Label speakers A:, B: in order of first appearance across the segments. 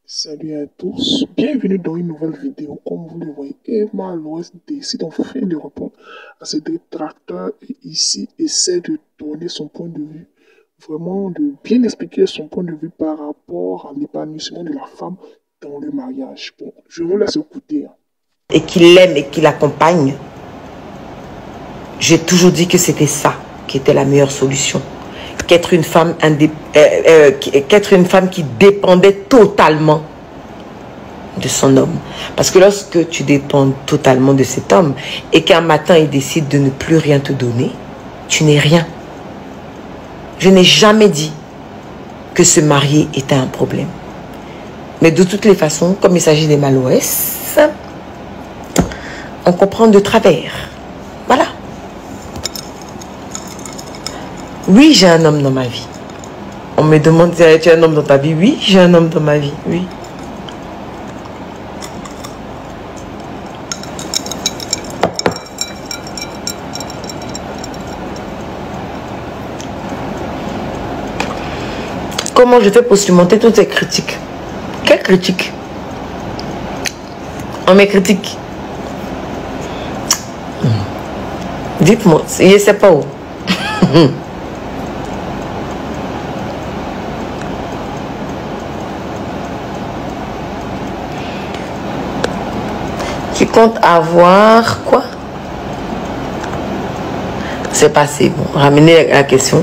A: Salut à tous, bienvenue dans une nouvelle vidéo. Comme vous le voyez, Emma Loès décide enfin de répondre à ses détracteurs et ici essaie de donner son point de vue, vraiment de bien expliquer son point de vue par rapport à l'épanouissement de la femme dans le mariage. Bon, je vous laisse écouter.
B: Et qu'il l'aime et qu'il l'accompagne, j'ai toujours dit que c'était ça qui était la meilleure solution. Qu'être une femme qui dépendait totalement de son homme. Parce que lorsque tu dépends totalement de cet homme et qu'un matin il décide de ne plus rien te donner, tu n'es rien. Je n'ai jamais dit que se marier était un problème. Mais de toutes les façons, comme il s'agit des Maloès, on comprend de travers. Voilà. Oui, j'ai un homme dans ma vie. On me demande si tu as un homme dans ta vie. Oui, j'ai un homme dans ma vie. Oui. Comment je fais pour surmonter toutes ces critiques? Quelles critiques? On me critique. Dites-moi, je ne sais pas où. Tu comptes avoir quoi? C'est passé. Bon, ramenez la question.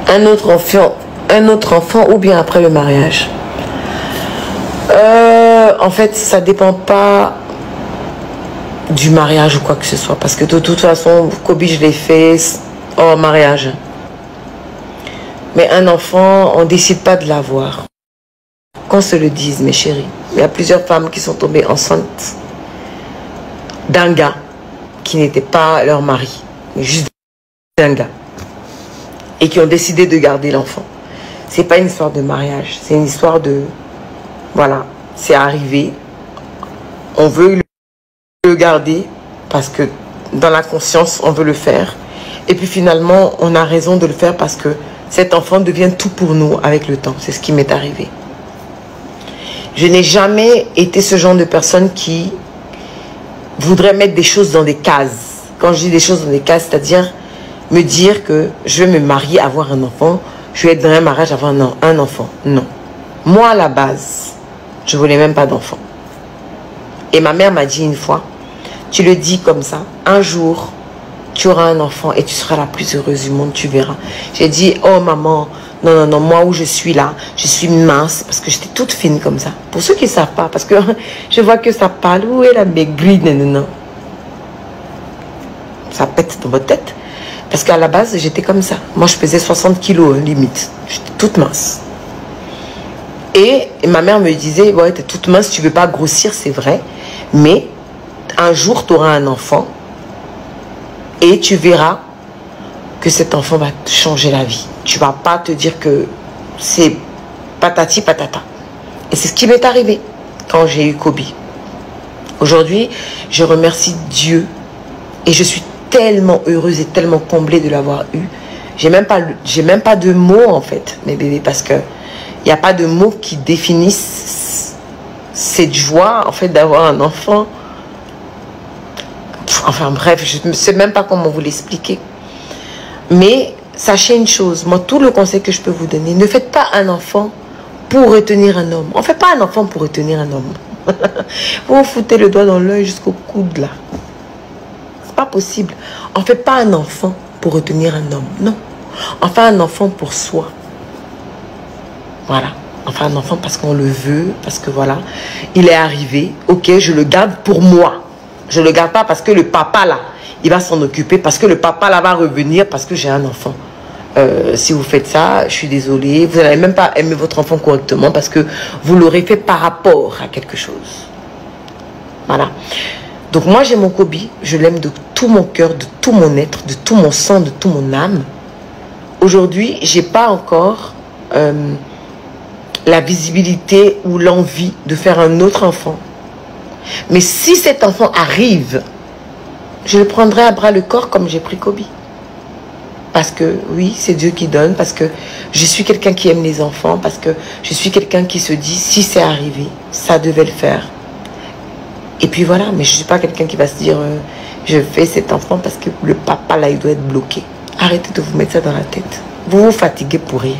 B: Un autre enfant ou bien après le mariage? En fait, ça dépend pas du mariage ou quoi que ce soit. Parce que de toute façon, Kobe, je l'ai fait hors mariage. Mais un enfant, on ne décide pas de l'avoir. Qu'on se le dise, mes chéris. Il y a plusieurs femmes qui sont tombées enceintes d'un gars qui n'était pas leur mari, mais juste d'un gars. Et qui ont décidé de garder l'enfant. C'est pas une histoire de mariage, c'est une histoire de... Voilà, c'est arrivé. On veut le garder parce que dans la conscience, on veut le faire. Et puis finalement, on a raison de le faire parce que cet enfant devient tout pour nous avec le temps. C'est ce qui m'est arrivé. Je n'ai jamais été ce genre de personne qui voudrait mettre des choses dans des cases. Quand je dis des choses dans des cases, c'est-à-dire me dire que je vais me marier, avoir un enfant, je vais être dans un mariage, avoir un enfant. Non. Moi, à la base, je ne voulais même pas d'enfant. Et ma mère m'a dit une fois, tu le dis comme ça, un jour, tu auras un enfant et tu seras la plus heureuse du monde, tu verras. J'ai dit, oh maman, non, non, non, moi où je suis là, je suis mince, parce que j'étais toute fine comme ça. Pour ceux qui ne savent pas, parce que je vois que ça parle, où est la maigrie, non, non, non. Ça pète dans votre tête. Parce qu'à la base, j'étais comme ça. Moi, je pesais 60 kilos, limite. J'étais toute mince. Et ma mère me disait, ouais, t'es toute mince, tu ne veux pas grossir, c'est vrai. Mais un jour, tu auras un enfant. Et tu verras que cet enfant va te changer la vie. Tu ne vas pas te dire que c'est patati patata. Et c'est ce qui m'est arrivé quand j'ai eu Kobe. Aujourd'hui, je remercie Dieu. Et je suis tellement heureuse et tellement comblée de l'avoir eu. J'ai même pas de mots en fait, mes bébés, parce que il n'y a pas de mots qui définissent cette joie en fait d'avoir un enfant. Enfin bref, je ne sais même pas comment vous l'expliquer. Mais sachez une chose, moi tout le conseil que je peux vous donner, ne faites pas un enfant pour retenir un homme. On ne fait pas un enfant pour retenir un homme. Vous vous foutez le doigt dans l'œil jusqu'au coude là. Pas possible. On ne fait pas un enfant pour retenir un homme. Non. On fait un enfant pour soi. Voilà. On fait un enfant parce qu'on le veut, parce que voilà, il est arrivé. Ok, je le garde pour moi. Je ne le garde pas parce que le papa là, il va s'en occuper, parce que le papa là va revenir, parce que j'ai un enfant. Si vous faites ça, je suis désolée. Vous n'allez même pas aimer votre enfant correctement parce que vous l'aurez fait par rapport à quelque chose. Voilà. Donc moi j'ai mon Kobe, je l'aime de tout mon cœur, de tout mon être, de tout mon sang, de tout mon âme. Aujourd'hui, j'ai pas encore la visibilité ou l'envie de faire un autre enfant. Mais si cet enfant arrive, je le prendrai à bras le corps comme j'ai pris Kobe. Parce que oui, c'est Dieu qui donne, parce que je suis quelqu'un qui aime les enfants, parce que je suis quelqu'un qui se dit, si c'est arrivé, ça devait le faire. Et puis voilà, mais je ne suis pas quelqu'un qui va se dire, je fais cet enfant parce que le papa là, il doit être bloqué. Arrêtez de vous mettre ça dans la tête. Vous vous fatiguez pour rien.